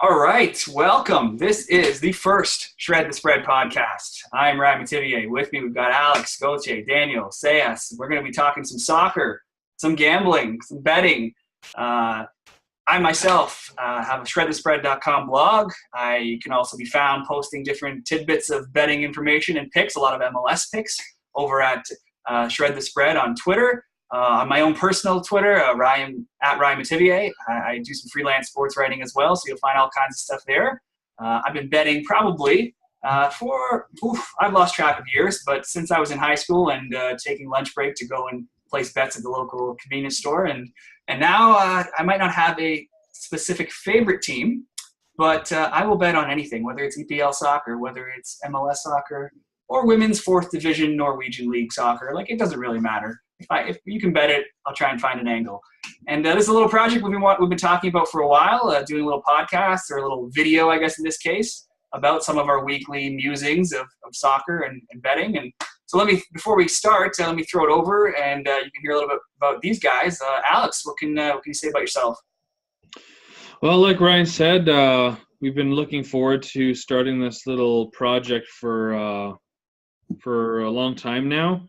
All right, welcome. This is the first Shred the Spread podcast. I'm Ryan Mativier. With me, we've got Alex, Gauthier, Daniel, Sayas. We're going to be talking some soccer, some gambling, some betting. I myself have a ShredtheSpread.com blog. I can also be found posting different tidbits of betting information and picks, a lot of MLS picks, over at Shred the Spread on Twitter. On my own personal Twitter, Ryan Mativier, I do some freelance sports writing as well, so you'll find all kinds of stuff there. I've been betting probably I've lost track of years, but since I was in high school and taking lunch break to go and place bets at the local convenience store, and now I might not have a specific favorite team, but I will bet on anything, whether it's EPL soccer, whether it's MLS soccer, or women's fourth division Norwegian league soccer. Like, it doesn't really matter. If you can bet it, I'll try and find an angle. And this is a little project we've been talking about for a while, doing a little podcast or a little video, I guess in this case, about some of our weekly musings of soccer and betting. And so before we start, let me throw it over, and you can hear a little bit about these guys. Alex, what can you say about yourself? Well, like Ryan said, we've been looking forward to starting this little project for a long time now.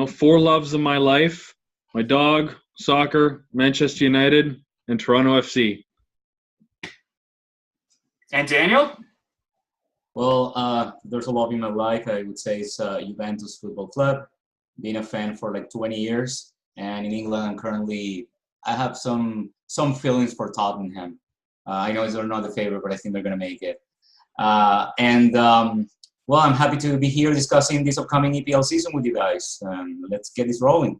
Four loves of my life: my dog, soccer, Manchester United, and Toronto FC. And Daniel? Well, there's a love in my life. I would say it's Juventus Football Club. Been a fan for like 20 years. And in England, I have some feelings for Tottenham. I know they're not the favorite, but I think they're going to make it. Well, I'm happy to be here discussing this upcoming EPL season with you guys. Let's get this rolling.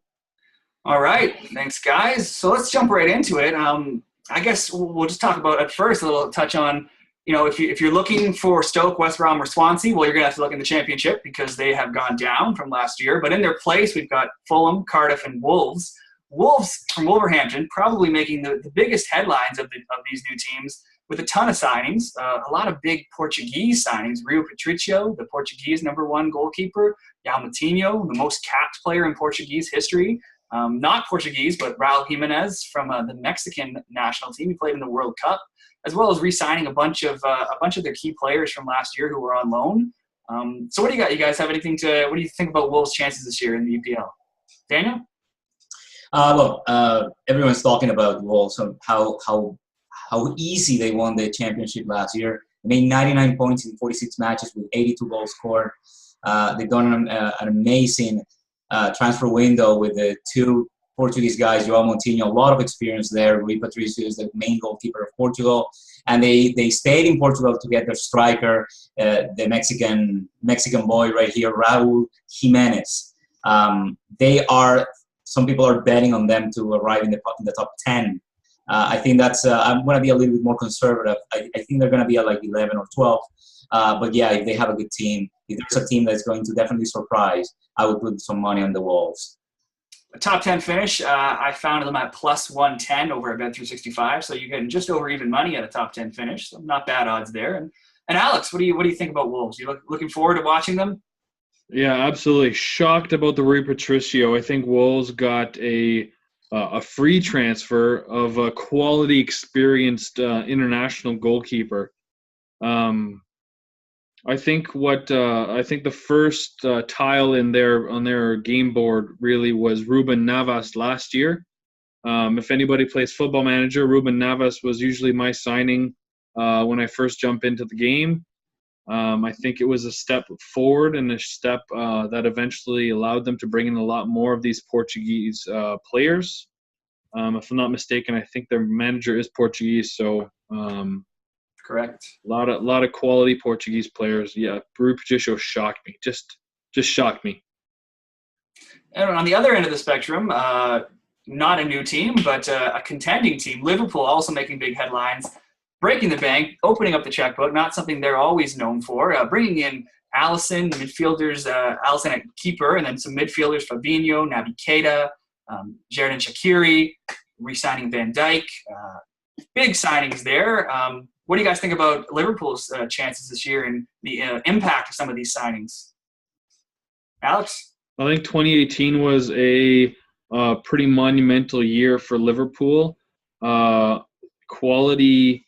All right. Thanks, guys. So let's jump right into it. I guess we'll just talk about, at first, a little touch on, if you're looking for Stoke, West Brom, or Swansea, well, you're going to have to look in the Championship because they have gone down from last year. But in their place, we've got Fulham, Cardiff, and Wolves. Wolves from Wolverhampton probably making the biggest headlines of these new teams, with a ton of signings, a lot of big Portuguese signings. Rui Patricio, the Portuguese #1 goalkeeper. João Moutinho, the most capped player in Portuguese history. Not Portuguese, but Raul Jimenez from the Mexican national team. He played in the World Cup, as well as re-signing a bunch of their key players from last year who were on loan. So what do you got? You guys have anything what do you think about Wolves' chances this year in the EPL? Daniel? Everyone's talking about Wolves, how easy they won the championship last year. They made 99 points in 46 matches with 82 goals scored. They've done an amazing transfer window with the two Portuguese guys, João Moutinho, a lot of experience there. Rui Patricio is the main goalkeeper of Portugal. And they stayed in Portugal to get their striker, the Mexican boy right here, Raul Jimenez. Some people are betting on them to arrive in the top 10. I think I'm going to be a little bit more conservative. I think they're going to be at like 11 or 12. But yeah, if they have a good team, if there's a team that's going to definitely surprise, I would put some money on the Wolves. A top 10 finish, I found them at plus 110 over at Bet365. So you're getting just over even money at a top 10 finish. So not bad odds there. And Alex, what do you think about Wolves? You looking forward to watching them? Yeah, absolutely. Shocked about the Rui Patricio. I think Wolves got a free transfer of a quality, experienced international goalkeeper. I think the first tile on their game board really was Ruben Navas last year. If anybody plays Football Manager, Ruben Navas was usually my signing when I first jumped into the game. I think it was a step forward and a step that eventually allowed them to bring in a lot more of these Portuguese players. If I'm not mistaken, I think their manager is Portuguese, so correct. A lot of quality Portuguese players. Yeah, Rui Patricio shocked me. Just shocked me. And on the other end of the spectrum, not a new team, but a contending team. Liverpool also making big headlines, breaking the bank, opening up the checkbook, not something they're always known for. Bringing in Alisson, midfielders, Alisson at keeper, and then some midfielders, Fabinho, Naby Keita, Xherdan Shaqiri, re-signing Van Dijk. Big signings there. What do you guys think about Liverpool's chances this year and the impact of some of these signings? Alex? I think 2018 was a pretty monumental year for Liverpool. Quality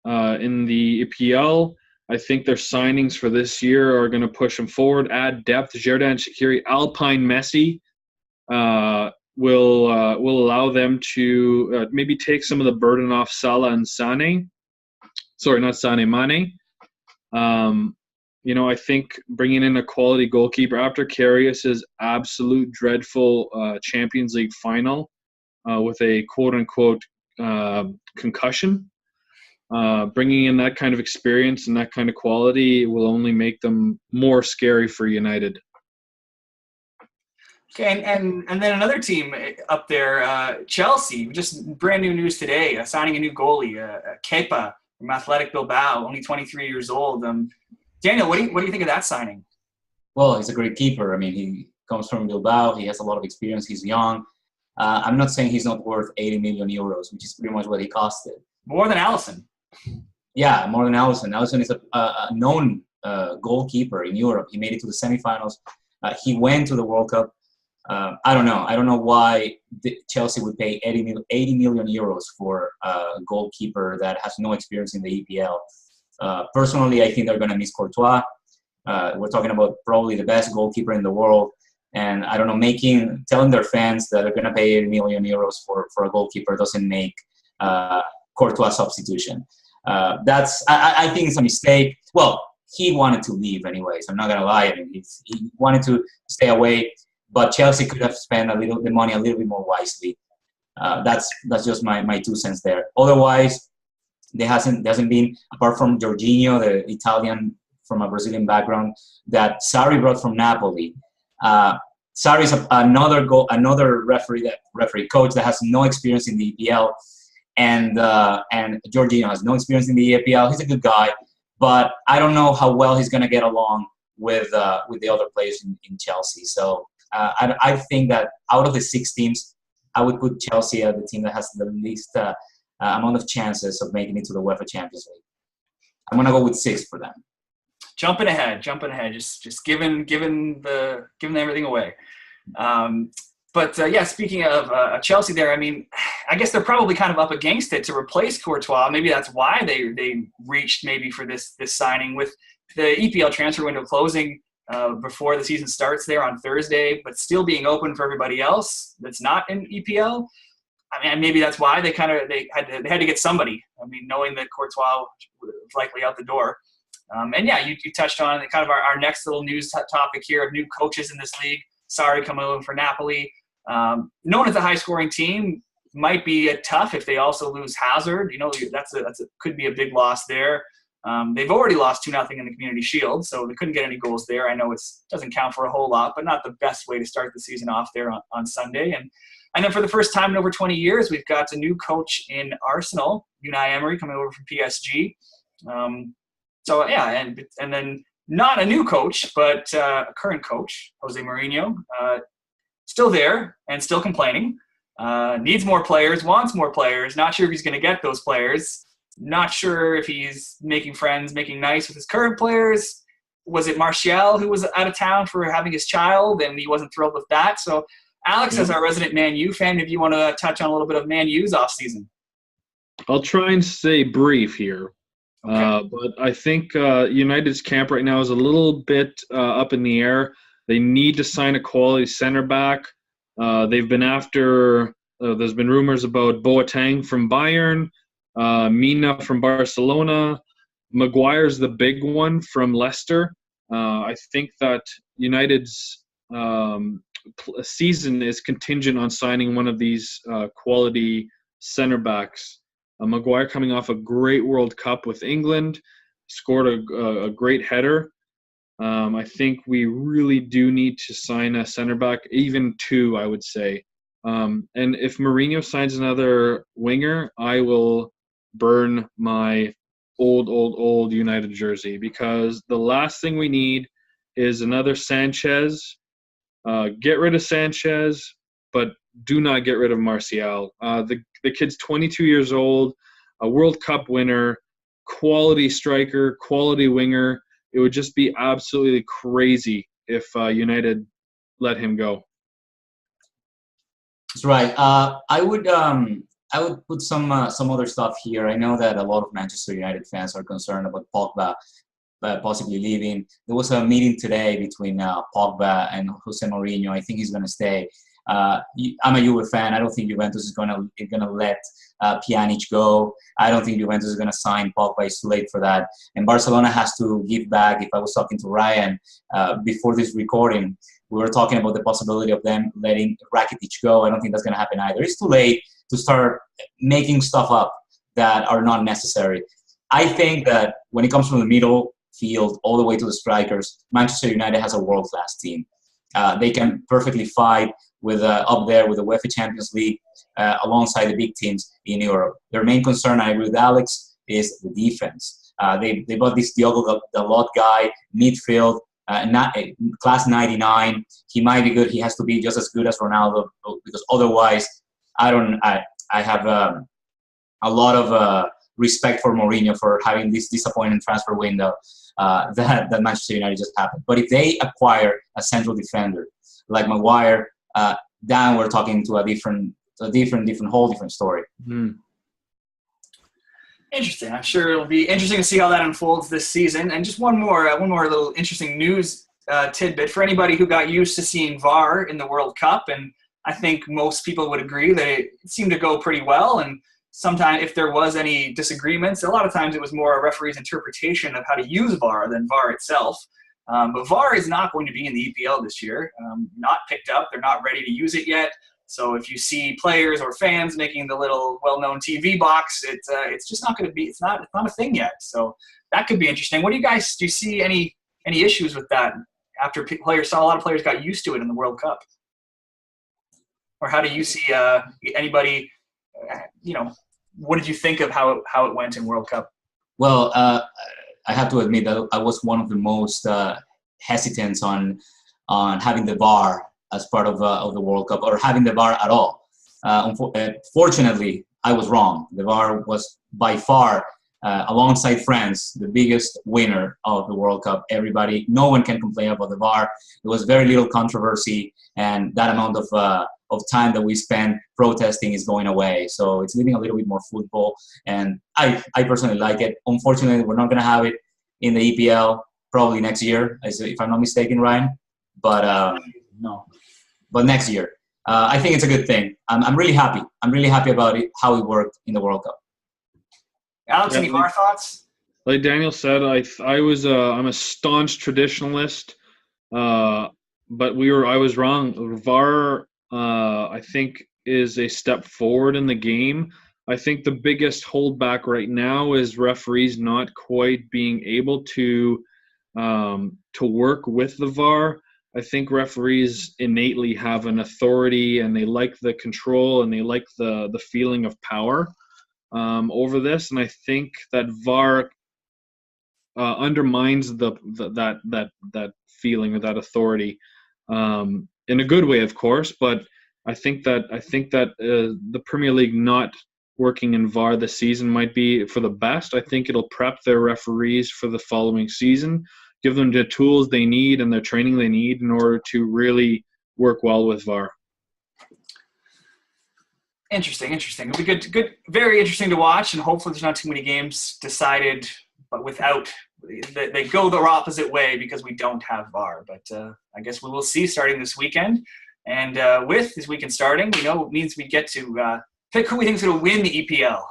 in the EPL. I think their signings for this year are going to push them forward, add depth. Xherdan Shaqiri, Alpine Messi will allow them to maybe take some of the burden off Salah and Sane. Sorry, not Sane, Mane. I think bringing in a quality goalkeeper after Karius's absolute dreadful Champions League final with a quote-unquote concussion, bringing in that kind of experience and that kind of quality will only make them more scary for United. Okay, and then another team up there, Chelsea, just brand new news today, signing a new goalie, Kepa from Athletic Bilbao, only 23 years old. Daniel, what do you think of that signing? Well, he's a great keeper. I mean, he comes from Bilbao. He has a lot of experience. He's young. I'm not saying he's not worth 80 million euros, which is pretty much what he costed. More than Alisson. Yeah, more than Alisson. Alisson is a known goalkeeper in Europe. He made it to the semifinals. He went to the World Cup. I don't know. I don't know why Chelsea would pay 80 million euros for a goalkeeper that has no experience in the EPL. Personally, I think they're going to miss Courtois. We're talking about probably the best goalkeeper in the world. And I don't know, telling their fans that they're going to pay 80 million euros for a goalkeeper doesn't make Courtois substitution. I think it's a mistake. Well, he wanted to leave anyways. I'm not going to lie. I mean, he wanted to stay away. But Chelsea could have spent the money a little bit more wisely. That's just my 2 cents there. Otherwise, there hasn't been, apart from Jorginho, the Italian from a Brazilian background, that Sarri brought from Napoli. Sarri is another referee coach that has no experience in the EPL, and Jorginho has no experience in the EPL. He's a good guy, but I don't know how well he's going to get along with the other players in Chelsea. So I think that out of the 6 teams, I would put Chelsea as the team that has the least amount of chances of making it to the UEFA Champions League. I'm gonna go with 6 for them. Jumping ahead, just giving everything away. But speaking of Chelsea, there, I mean, I guess they're probably kind of up against it to replace Courtois. Maybe that's why they reached maybe for this signing with the EPL transfer window closing before the season starts there on Thursday, but still being open for everybody else that's not in EPL. I mean, maybe that's why they had to get somebody. I mean, knowing that Courtois was likely out the door. You touched on kind of our next little news topic here of new coaches in this league. Sarri coming over for Napoli. Known as a high-scoring team, might be tough if they also lose Hazard. You know, could be a big loss there. They've already lost 2-0 in the Community Shield, so they couldn't get any goals there. I know it doesn't count for a whole lot, but not the best way to start the season off there on Sunday. And then for the first time in over 20 years, we've got a new coach in Arsenal, Unai Emery, coming over from PSG. And then not a new coach, but a current coach, Jose Mourinho, still there and still complaining. Needs more players, wants more players, not sure if he's going to get those players. Not sure if he's making friends, making nice with his current players. Was it Martial who was out of town for having his child and he wasn't thrilled with that? So, Alex, as our resident Man U fan, if you want to touch on a little bit of Man U's offseason. I'll try and stay brief here. Okay. But I think United's camp right now is a little bit up in the air. They need to sign a quality center back. They've been after there's been rumors about Boateng from Bayern, Mina from Barcelona. Maguire's the big one from Leicester. I think that United's season is contingent on signing one of these quality center backs. Maguire coming off a great World Cup with England, scored a great header. I think we really do need to sign a center back, even 2, I would say. And if Mourinho signs another winger, I will burn my old United jersey, because the last thing we need is another Sanchez. Get rid of Sanchez, but do not get rid of Martial. The kid's 22 years old, a World Cup winner, quality striker, quality winger. It would just be absolutely crazy if United let him go. That's right. I would I would put some other stuff here. I know that a lot of Manchester United fans are concerned about Pogba possibly leaving. There was a meeting today between Pogba and Jose Mourinho. I think he's going to stay. I'm a Juve fan. I don't think Juventus is going to let Pjanic go. I don't think Juventus is going to sign Pogba. It's too late for that. And Barcelona has to give back. If I was talking to Ryan before this recording, we were talking about the possibility of them letting Rakitic go. I don't think that's going to happen either. It's too late to start making stuff up that are not necessary. I think that when it comes from the middle field all the way to the strikers, Manchester United has a world-class team. They can perfectly fight with up there with the UEFA Champions League alongside the big teams in Europe. Their main concern, I agree with Alex, is the defense. They bought this Diogo Dalot guy, midfield, class 99. He might be good. He has to be just as good as Ronaldo, because otherwise, I have a lot of respect for Mourinho for having this disappointing transfer window that Manchester United just happened. But if they acquire a central defender like Maguire, then we're talking to a whole different story. Mm. Interesting. I'm sure it'll be interesting to see how that unfolds this season. And just one more little interesting news tidbit for anybody who got used to seeing VAR in the World Cup, and I think most people would agree that it seemed to go pretty well. And sometimes if there was any disagreements, a lot of times it was more a referee's interpretation of how to use VAR than VAR itself. But VAR is not going to be in the EPL this year. Not picked up. They're not ready to use it yet. So if you see players or fans making the little well-known TV box, it's just not going to be. It's not a thing yet. So that could be interesting. What do you see any issues with that after a lot of players got used to it in the World Cup? Or how do you see anybody? What did you think of how it went in World Cup? Well, I have to admit that I was one of the most hesitant on having the VAR as part of the World Cup, or having the VAR at all. Fortunately, I was wrong. The VAR was by far, alongside France, the biggest winner of the World Cup. No one can complain about the VAR. There was very little controversy, and that amount of time that we spend protesting is going away. So it's leaving a little bit more football, and I personally like it. Unfortunately, we're not going to have it in the EPL probably next year, if I'm not mistaken, Ryan. But but next year. I think it's a good thing. I'm really happy. I'm really happy about it, how it worked in the World Cup. Alex, any more thoughts? Like Daniel said, I'm a staunch traditionalist, but I was wrong. VAR, I think, is a step forward in the game. I think the biggest holdback right now is referees not quite being able to work with the VAR. I think referees innately have an authority, and they like the control, and they like the feeling of power over this. And I think that VAR undermines that feeling or that authority in a good way, of course. But I think that the Premier League not working in VAR this season might be for the best. I think it'll prep their referees for the following season, give them the tools they need and the training they need in order to really work well with VAR. Interesting. It'll be good, very interesting to watch, and hopefully there's not too many games decided, but without they go the opposite way because we don't have VAR. But I guess we will see starting this weekend. And with this weekend starting, it means we get to pick who we think is going to win the EPL.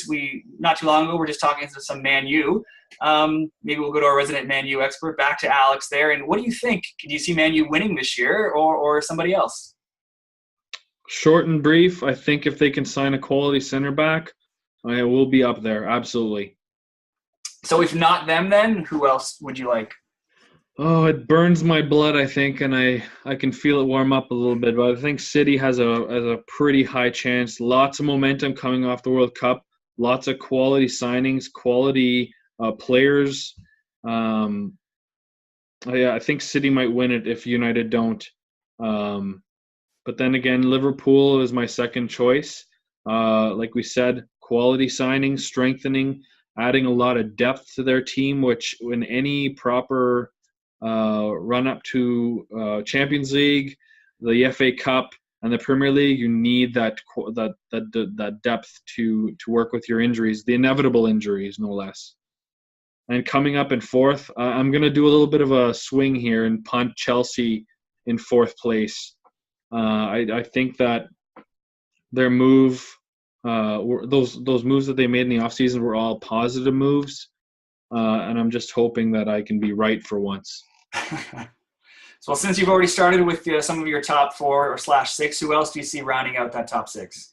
We not too long ago, we're just talking to some Man U. Maybe we'll go to our resident Man U expert, back to Alex there. And what do you think? Do you see Man U winning this year or somebody else? Short and brief, I think if they can sign a quality center back, I will be up there, absolutely. So if not them, then who else would you like? Oh, it burns my blood, I think, and I can feel it warm up a little bit. But I think City has a pretty high chance. Lots of momentum coming off the World Cup. Lots of quality signings, quality players. I think City might win it if United don't. But then again, Liverpool is my second choice. Like we said, quality signings, strengthening, adding a lot of depth to their team, which in any proper run up to Champions League, the FA Cup, And the Premier League, you need that depth to work with your injuries, the inevitable injuries, no less. And coming up in fourth, I'm going to do a little bit of a swing here and punt Chelsea in fourth place. I think that their move, those moves that they made in the offseason were all positive moves. And I'm just hoping that I can be right for once. Well, since you've already started with some of your top 4 or /6, who else do you see rounding out that top 6?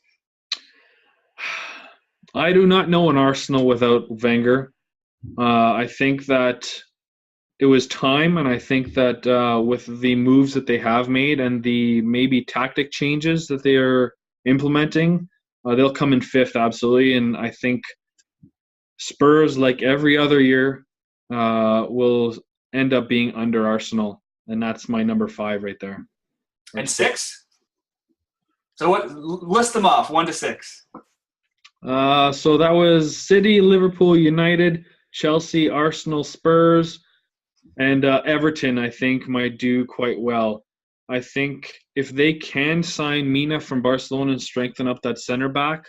I do not know an Arsenal without Wenger. I think that it was time, and I think that with the moves that they have made and the maybe tactic changes that they are implementing, they'll come in fifth, absolutely. And I think Spurs, like every other year, will end up being under Arsenal. And that's my number 5 right there. And 6? So list them off, 1 to 6. So that was City, Liverpool, United, Chelsea, Arsenal, Spurs, and Everton, I think, might do quite well. I think if they can sign Mina from Barcelona and strengthen up that center back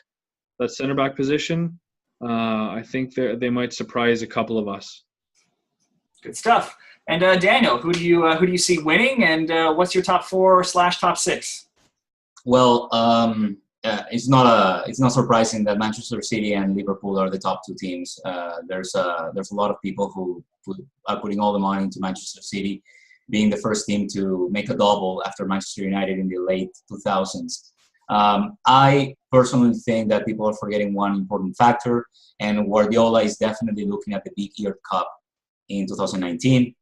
position, I think they might surprise a couple of us. Good stuff. And Daniel, who do you see winning, and what's your top 4/top 6? Well, it's not surprising that Manchester City and Liverpool are the top 2 teams. There's a lot of people who are putting all the money into Manchester City, being the first team to make a double after Manchester United in the late 2000s. I personally think that people are forgetting one important factor, and Guardiola is definitely looking at the Big Ear Cup in 2019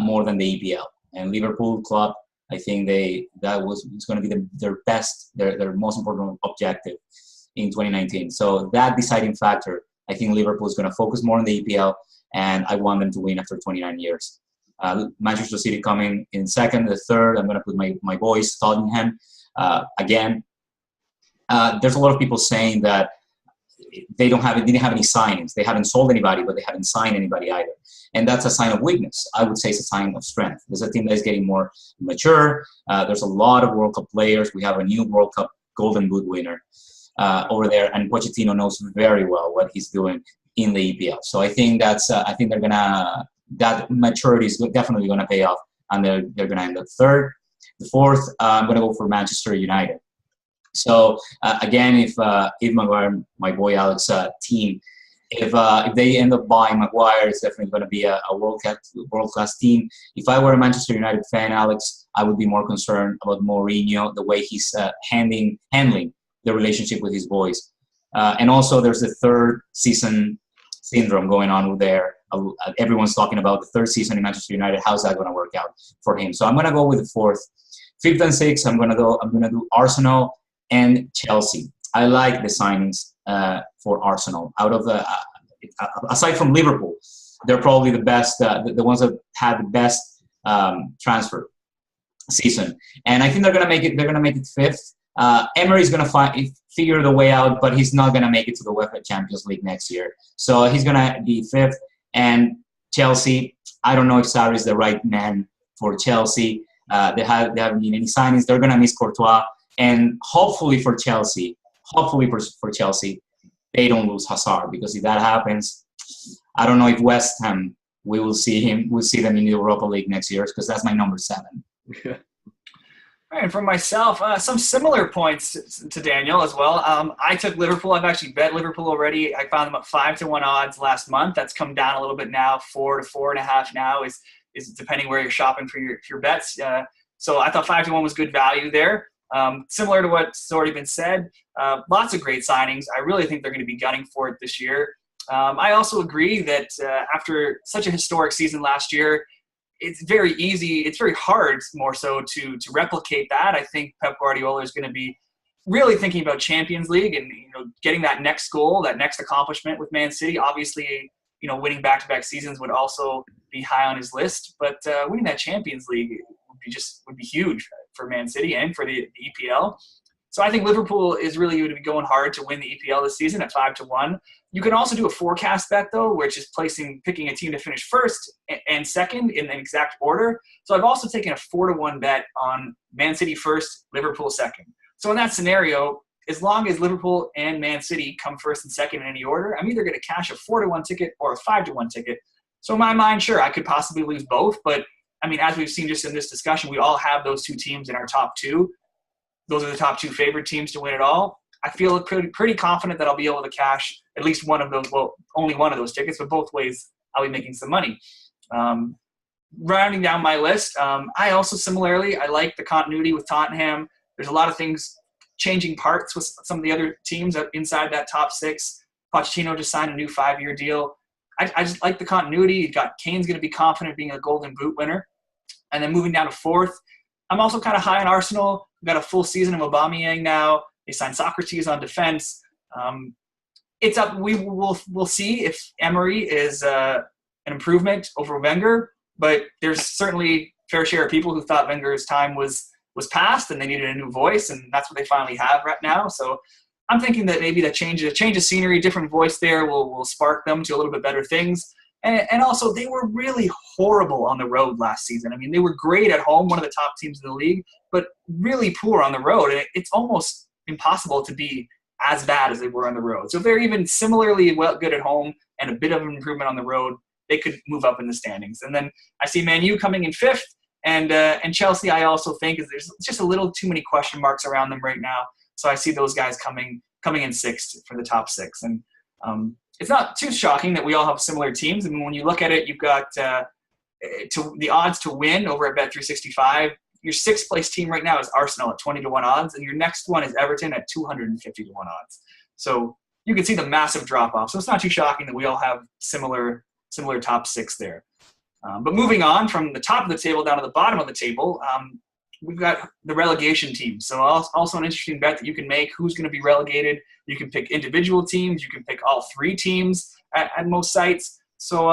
more than the EPL. And Liverpool club, I think it's going to be their most important objective in 2019. So that deciding factor, I think Liverpool is going to focus more on the EPL, and I want them to win after 29 years. Manchester City coming in second. The third, I'm going to put my boys, Tottenham. Again, there's a lot of people saying that they didn't have any signings. They haven't sold anybody, but they haven't signed anybody either. And that's a sign of weakness. I would say it's a sign of strength. There's a team that is getting more mature. There's a lot of World Cup players. We have a new World Cup Golden Boot winner over there, and Pochettino knows very well what he's doing in the EPL. So I think that maturity is definitely gonna pay off, and they're gonna end up third. The fourth, I'm gonna go for Manchester United. So again, if Maguire, my boy Alex team, if they end up buying Maguire, it's definitely going to be a world-class team. If I were a Manchester United fan, Alex, I would be more concerned about Mourinho, the way he's handling the relationship with his boys. And also, there's the third season syndrome going on there. Everyone's talking about the third season in Manchester United. How's that going to work out for him? So I'm going to go with the fourth. Fifth and sixth, I'm going to do Arsenal and Chelsea. I like the signings for Arsenal. Out of aside from Liverpool, they're probably the best, the ones that had the best transfer season. And I think they're gonna make it. They're gonna make it fifth. Emery's gonna figure the way out, but he's not gonna make it to the UEFA Champions League next year. So he's gonna be fifth. And Chelsea, I don't know if Sarri is the right man for Chelsea. They haven't been any signings. They're gonna miss Courtois. And hopefully for Chelsea, they don't lose Hazard, because if that happens, I don't know if West Ham we'll see them in the Europa League next year, because that's my number 7. All right, and for myself, some similar points to Daniel as well. I took Liverpool. I've actually bet Liverpool already. I found them at 5-1 odds last month. That's come down a little bit now. 4 to 4.5 now is depending where you're shopping for your bets. So I thought 5-1 was good value there. Similar to what's already been said, lots of great signings. I really think they're going to be gunning for it this year. I also agree that after such a historic season last year, it's very easy. It's very hard, more so, to replicate that. I think Pep Guardiola is going to be really thinking about Champions League and getting that next goal, that next accomplishment with Man City. Obviously, winning back-to-back seasons would also be high on his list, but winning that Champions League would be huge for Man City and for the EPL. So I think Liverpool is really going to be going hard to win the EPL this season at 5-1. You can also do a forecast bet, though, which is picking a team to finish first and second in an exact order. So I've also taken a 4-1 bet on Man City first, Liverpool second. So in that scenario, as long as Liverpool and Man City come first and second in any order, I'm either going to cash a 4-1 ticket or a 5-1 ticket. So in my mind, sure, I could possibly lose both. But, I mean, as we've seen just in this discussion, we all have those two teams in our top two. Those are the top two favorite teams to win it all. I feel pretty confident that I'll be able to cash at least one of those, well, only one of those tickets, but both ways I'll be making some money. Rounding down my list, I also similarly, I like the continuity with Tottenham. There's a lot of things, changing parts with some of the other teams inside that top six. Pochettino just signed a new 5-year deal. I just like the continuity. You've got Kane's going to be confident being a Golden Boot winner. And then moving down to fourth, I'm also kind of high on Arsenal. We've got a full season of Aubameyang now. They signed Socrates on defense. It's up. We'll see if Emery is an improvement over Wenger. But there's certainly a fair share of people who thought Wenger's time was past and they needed a new voice, and that's what they finally have right now. So I'm thinking that maybe a change of scenery, different voice there will spark them to a little bit better things. And also, they were really horrible on the road last season. I mean, they were great at home, one of the top teams in the league, but really poor on the road. And it's almost impossible to be as bad as they were on the road. So if they're even similarly good at home and a bit of an improvement on the road, they could move up in the standings. And then I see Man U coming in fifth, and Chelsea I also think there's just a little too many question marks around them right now. So I see those guys coming in sixth for the top six. And it's not too shocking that we all have similar teams. I mean, when you look at it, you've got the odds to win over at Bet365. Your sixth place team right now is Arsenal at 20-1 odds, and your next one is Everton at 250-1 odds. So you can see the massive drop off. So it's not too shocking that we all have similar top six there. But moving on from the top of the table down to the bottom of the table, we've got the relegation team. So also an interesting bet that you can make who's going to be relegated. You can pick individual teams. You can pick all three teams at most sites. So,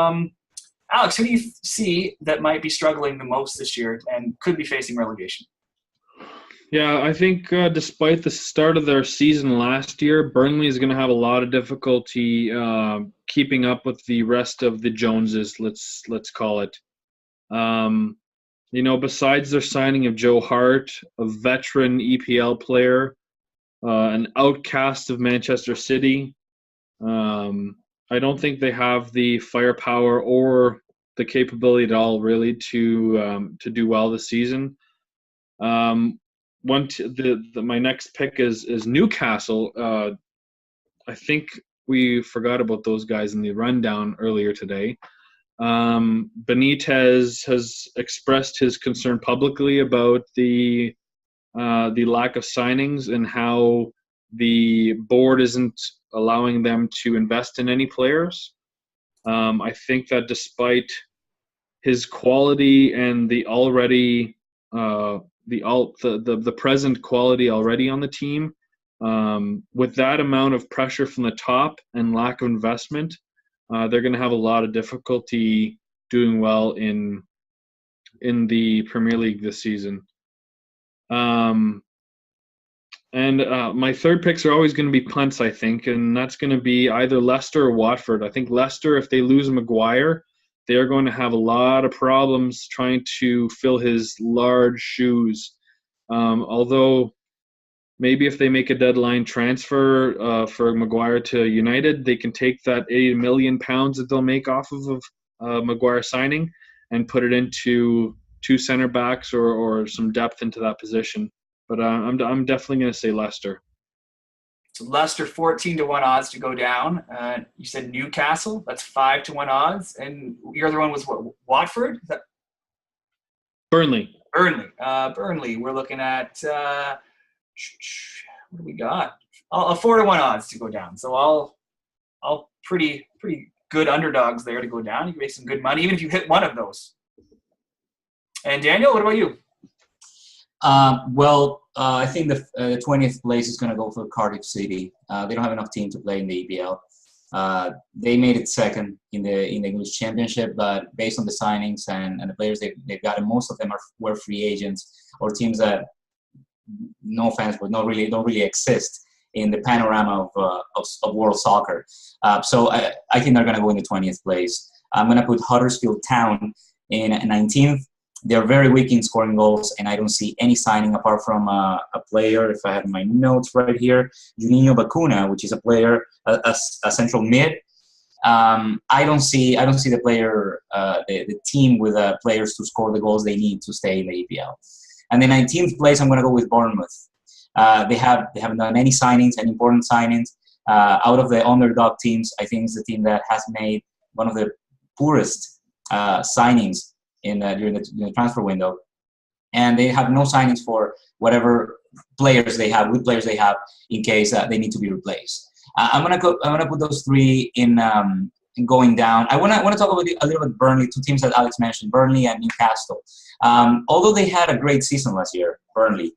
Alex, who do you see that might be struggling the most this year and could be facing relegation? Yeah, I think despite the start of their season last year, Burnley is going to have a lot of difficulty keeping up with the rest of the Joneses, let's call it. Besides their signing of Joe Hart, a veteran EPL player, an outcast of Manchester City, I don't think they have the firepower or the capability at all, really, to do well this season. My next pick is Newcastle. I think we forgot about those guys in the rundown earlier today. Benitez has expressed his concern publicly about the lack of signings and how the board isn't allowing them to invest in any players. I think that despite his quality and the present quality already on the team, with that amount of pressure from the top and lack of investment, they're going to have a lot of difficulty doing well in the Premier League this season. My third picks are always going to be punts, I think, and that's going to be either Leicester or Watford. I think Leicester, if they lose Maguire, they are going to have a lot of problems trying to fill his large shoes. Although maybe if they make a deadline transfer for Maguire to United, they can take that £80 million that they'll make off of Maguire signing and put it into two center backs or some depth into that position. But I'm definitely going to say Leicester. So Leicester 14-1 odds to go down. You said Newcastle, that's 5-1 odds, and your other one was what? Watford? Is that Burnley. Burnley. We're looking at what do we got? A 4-1 odds to go down. So all pretty good underdogs there to go down. You can make some good money even if you hit one of those. And Daniel, what about you? I think the 20th place is going to go for Cardiff City. They don't have enough team to play in the EPL. They made it second in the English Championship, but based on the signings and the players they've got, and most of them were free agents or teams that no offense, but don't really exist in the panorama of world soccer. So I think they're going to go in the 20th place. I'm going to put Huddersfield Town in 19th. They're very weak in scoring goals, and I don't see any signing apart from a player. If I have my notes right here, Juninho Bacuna, which is a player, a central mid. I don't see the player, the team with players to score the goals they need to stay in the EPL. And the 19th place, I'm going to go with Bournemouth. They haven't done any signings, any important signings. Out of the underdog teams, I think it's the team that has made one of the poorest signings during the transfer window, and they have no signings for whatever players they have, good players they have, in case they need to be replaced. I'm gonna put those three in going down. I wanna talk about a little bit Burnley, two teams that Alex mentioned, Burnley and Newcastle. Although they had a great season last year, Burnley,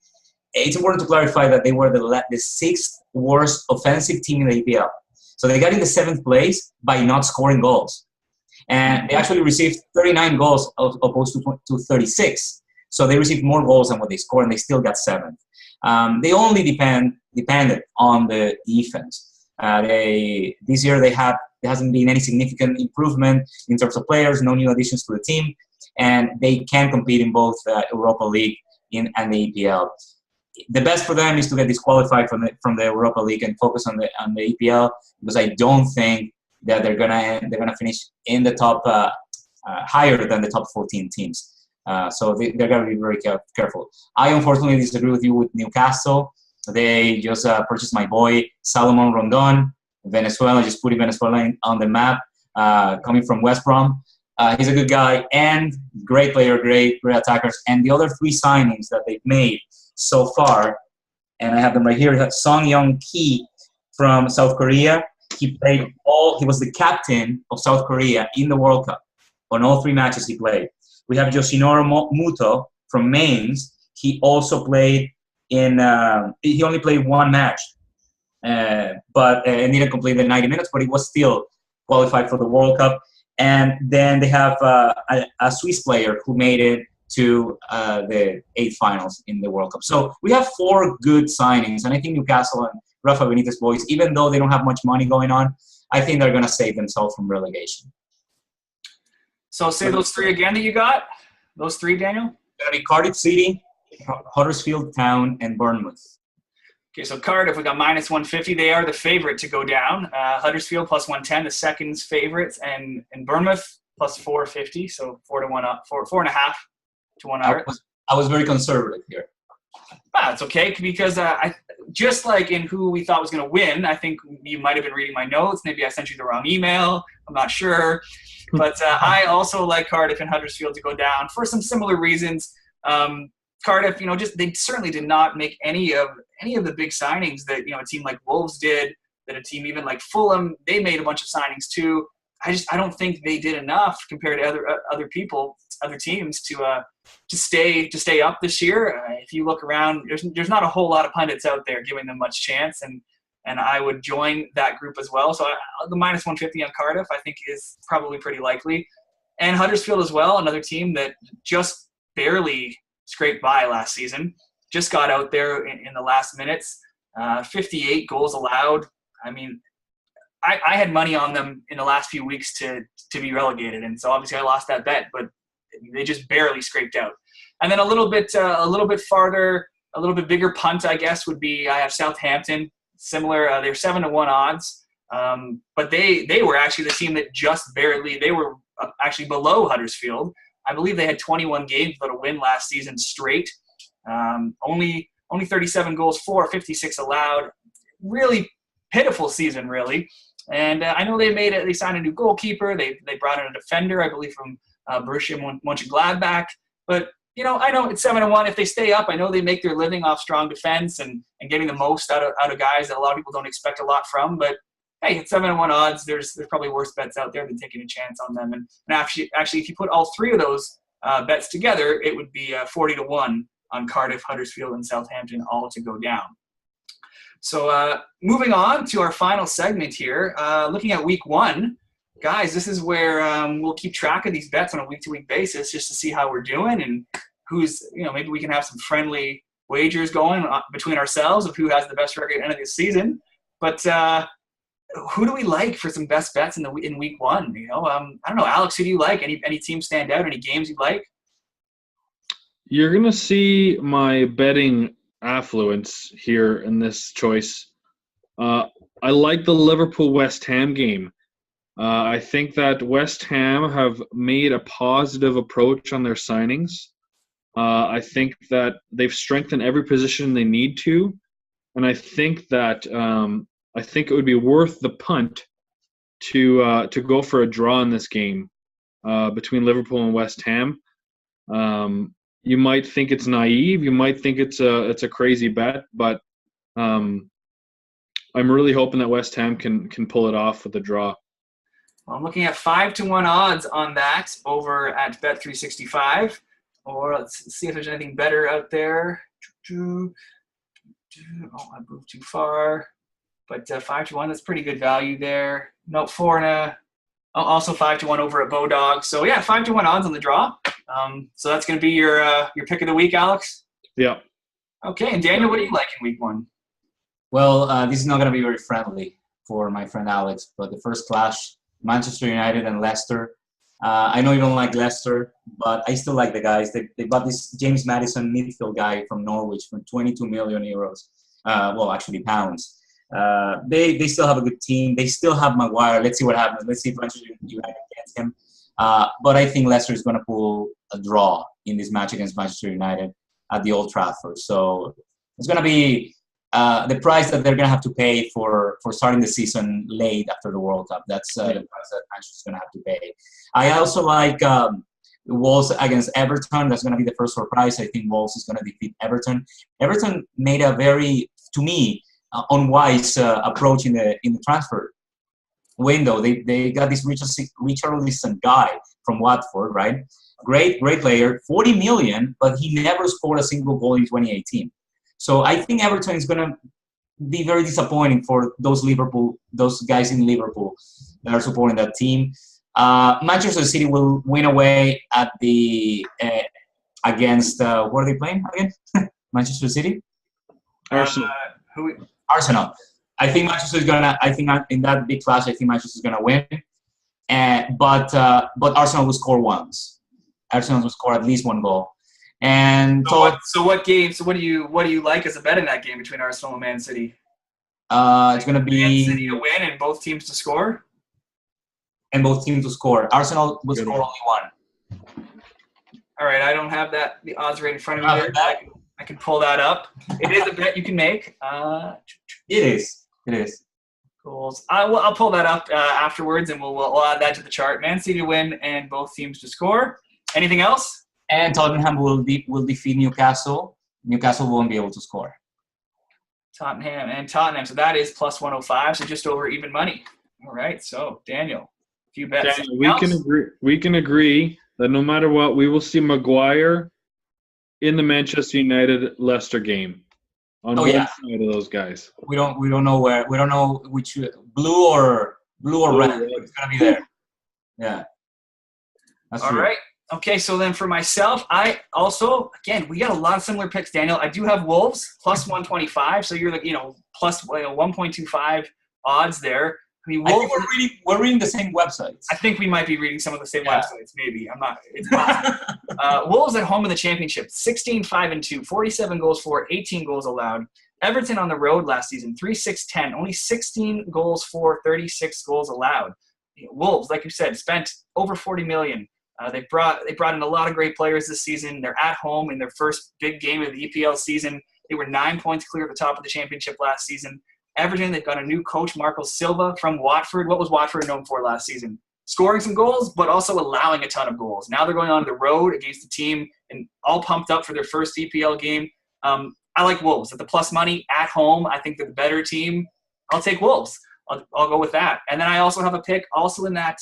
it's important to clarify that they were the sixth worst offensive team in the EPL. So they got in the 7th place by not scoring goals. And they actually received 39 goals opposed to 36. So they received more goals than what they scored, and they still got 7th. They only depended on the defense. This year there hasn't been any significant improvement in terms of players, no new additions to the team, and they can compete in both Europa League and the EPL. The best for them is to get disqualified from the Europa League and focus on the EPL, because I don't think that they're gonna finish in the top higher than the top 14 teams. So they're gonna be very careful. I unfortunately disagree with you with Newcastle. They just purchased my boy Salomon Rondon, Venezuela, just putting Venezuela on the map, coming from West Brom. He's a good guy and great player, great attackers. And the other 3 signings that they've made so far, and I have them right here, Song Young-ki from South Korea. He was the captain of South Korea in the World Cup on all 3 matches he played. We have Yoshinori Muto from Mainz. He also played he only played 1 match, but didn't complete the 90 minutes, but he was still qualified for the World Cup. And then they have a Swiss player who made it to the 8th finals in the World Cup. So we have 4 good signings, and I think Newcastle and Rafa Benitez boys, even though they don't have much money going on, I think they're going to save themselves from relegation. So say those 3 again that you got. Those 3, Daniel? Going to be Cardiff City, Huddersfield Town, and Bournemouth. Okay, so Cardiff, we got -150. They are the favorite to go down. Huddersfield +110, the second's favorites, and Bournemouth +450, so 4-1 up, 4.5 to 1 up. I was very conservative here. It's okay, because I just like in who we thought was going to win, I think you might have been reading my notes. Maybe I sent you the wrong email. I'm not sure. But I also like Cardiff and Huddersfield to go down for some similar reasons. Cardiff, they certainly did not make any of the big signings that, a team like Wolves did, that a team even like Fulham, they made a bunch of signings too. I don't think they did enough compared to other teams to stay up this year. If you look around, there's not a whole lot of pundits out there giving them much chance, and I would join that group as well. So the -150 on Cardiff, I think, is probably pretty likely, and Huddersfield as well, another team that just barely scraped by last season, just got out there in the last minutes. 58 goals allowed. I mean, I had money on them in the last few weeks to be relegated, and so obviously I lost that bet, but they just barely scraped out. And then a little bit farther, a little bit bigger punt, I guess, would be I have Southampton. Similar, they're 7-1 odds, but they were actually the team that just barely. They were actually below Huddersfield. I believe they had 21 games without a win last season straight. Only 37 goals for, 56 allowed. Really pitiful season, really. And I know they signed a new goalkeeper. They brought in a defender, I believe, from Borussia Mönchengladbach. But, I know it's 7-1. If they stay up, I know they make their living off strong defense and getting the most out of guys that a lot of people don't expect a lot from. But, hey, at 7-1 odds, there's probably worse bets out there than taking a chance on them. And actually, if you put all 3 of those bets together, it would be 40-1 on Cardiff, Huddersfield, and Southampton all to go down. So moving on to our final segment here, looking at week 1. Guys, this is where we'll keep track of these bets on a week-to-week basis just to see how we're doing and who's, maybe we can have some friendly wagers going between ourselves of who has the best record at the end of the season. But who do we like for some best bets in week one? I don't know, Alex. Who do you like? Any teams stand out? Any games you like? You're gonna see my betting affluence here in this choice. I like the Liverpool-West Ham game. I think that West Ham have made a positive approach on their signings. I think that they've strengthened every position they need to, and I think that it would be worth the punt to go for a draw in this game between Liverpool and West Ham. You might think it's naive, you might think it's a crazy bet, but I'm really hoping that West Ham can pull it off with a draw. Well, I'm looking at 5-1 odds on that over at Bet365. Or let's see if there's anything better out there. Oh, I moved too far. But 5-1, that's pretty good value there. No, also 5-1 over at Bodog. So yeah, 5-1 odds on the draw. So that's going to be your pick of the week, Alex. Yeah. Okay, and Daniel, what do you like in week one? Well, this is not going to be very friendly for my friend Alex, but the first clash, Manchester United and Leicester. I know you don't like Leicester, but I still like the guys. They bought this James Maddison midfield guy from Norwich for 22 million euros. Well, actually pounds. They still have a good team. They still have Maguire. Let's see what happens. Let's see if Manchester United gets him. But I think Leicester is going to pull a draw in this match against Manchester United at the Old Trafford. So it's going to be the price that they're going to have to pay for starting the season late after the World Cup. That's the price that Manchester's going to have to pay. I also like Wolves against Everton. That's going to be the first surprise. I think Wolves is going to defeat Everton. Everton made a very, to me, unwise approach in the transfer window. They got this Richarlison guy from Watford, right? Great player, 40 million, but he never scored a single goal in 2018. So I think Everton is going to be very disappointing for those guys in Liverpool that are supporting that team. Manchester City will win away at the against what are they playing again? Manchester City. Arsenal. Arsenal. I think Manchester is gonna. I think in that big clash, I think Manchester is gonna win. But Arsenal will score once. Arsenal will score at least one goal. And so what game? So what do you like as a bet in that game between Arsenal and Man City? It's gonna be Man City to win and both teams to score. And both teams to score. Arsenal will score only one. All right, I don't have the odds right in front of me there. I can pull that up. It is a bet you can make. It is. Goals. I'll pull that up afterwards, and we'll add that to the chart. Man City to win and both teams to score. Anything else? And Tottenham will defeat Newcastle. Newcastle won't be able to score. Tottenham. So that is plus 105. So just over even money. All right. So Daniel, a few bets. Daniel, we can agree that no matter what, we will see Maguire in the Manchester United Leicester game. On one side of those guys. We don't know where. We don't know which blue or red. It's gonna be there. Yeah. That's all true. right. Okay, so then for myself, I also, again, we got a lot of similar picks, Daniel. I do have Wolves plus 125, so you're plus 1.25 odds there. I mean, Wolves, I think we're reading the same websites. I think we might be reading some of the same websites. Maybe I'm not. It's possible. Wolves at home in the championship, 16-5-2, 47 goals for, 18 goals allowed. Everton on the road last season, 3-6-10, only 16 goals for, 36 goals allowed. Wolves, like you said, spent over 40 million. They brought in a lot of great players this season. They're at home in their first big game of the EPL season. They were 9 points clear at the top of the championship last season. Everton, they've got a new coach, Marco Silva from Watford. What was Watford known for last season? Scoring some goals, but also allowing a ton of goals. Now they're going on the road against a team and all pumped up for their first EPL game. I like Wolves. At the plus money, at home, I think they're the better team. I'll take Wolves. I'll go with that. And then I also have a pick also in that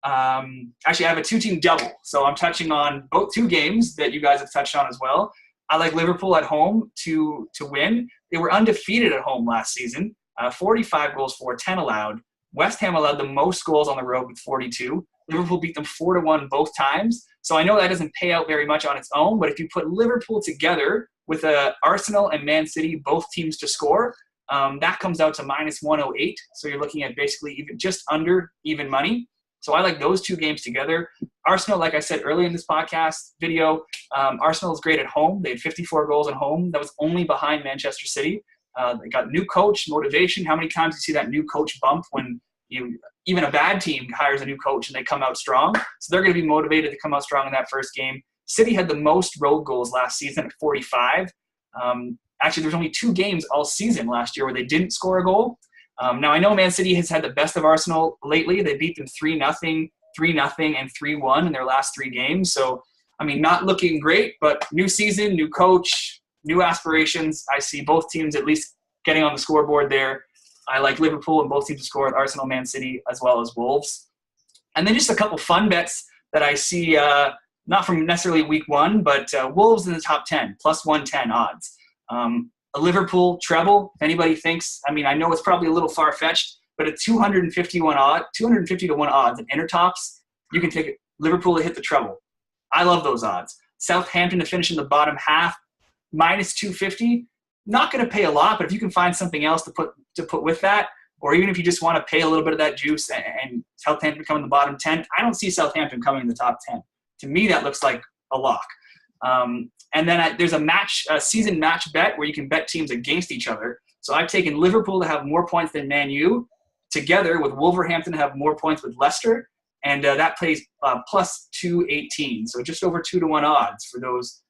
actually, I have a two-team double. So I'm touching on both two games that you guys have touched on as well. I like Liverpool at home to win. They were undefeated at home last season, 45 goals for, 10 allowed. West Ham allowed the most goals on the road with 42. Liverpool beat them 4-1 both times. So I know that doesn't pay out very much on its own, but if you put Liverpool together with Arsenal and Man City, both teams to score, that comes out to -108. So you're looking at basically just under even money. So I like those two games together. Arsenal, like I said earlier in this podcast video, Arsenal is great at home. They had 54 goals at home. That was only behind Manchester City. They got new coach, motivation. How many times do you see that new coach bump when even a bad team hires a new coach and they come out strong? So they're going to be motivated to come out strong in that first game. City had the most road goals last season at 45. Actually, there was only 2 games all season last year where they didn't score a goal. Now, I know Man City has had the best of Arsenal lately. They beat them 3-0, 3-0, and 3-1 in their last 3 games. So, I mean, not looking great, but new season, new coach, new aspirations. I see both teams at least getting on the scoreboard there. I like Liverpool and both teams to score with Arsenal, Man City, as well as Wolves. And then just a couple fun bets that I see, not from necessarily week 1, but Wolves in the top 10, plus 110 odds. A Liverpool treble, if anybody thinks, I mean, I know it's probably a little far-fetched, but at 250 to 1 odds in Intertops, you can take Liverpool to hit the treble. I love those odds. Southampton to finish in the bottom half, -250. Not going to pay a lot, but if you can find something else to put with that, or even if you just want to pay a little bit of that juice and Southampton come in the bottom 10, I don't see Southampton coming in the top 10. To me, that looks like a lock. And then there's a season match bet where you can bet teams against each other. So I've taken Liverpool to have more points than Man U, together with Wolverhampton to have more points with Leicester, and that plays plus 218. So just over 2-1 odds for those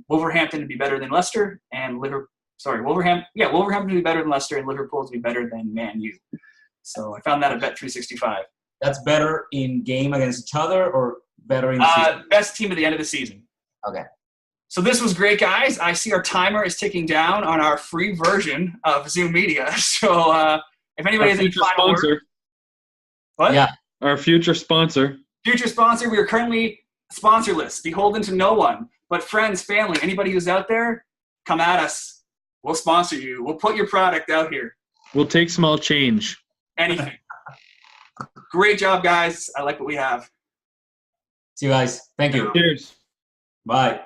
Wolverhampton to be better than Leicester and Wolverhampton to be better than Leicester and Liverpool to be better than Man U. So I found that at Bet365. That's better in game against each other or better in the season? Best team at the end of the season. Okay. So this was great, guys. I see our timer is ticking down on our free version of Zoom Media. So if anybody has any final word. What? Yeah. Our future sponsor. Future sponsor. We are currently sponsorless, beholden to no one. But friends, family, anybody who's out there, come at us. We'll sponsor you. We'll put your product out here. We'll take small change. Anything. Great job, guys. I like what we have. See you guys. Thank you. Cheers. Bye.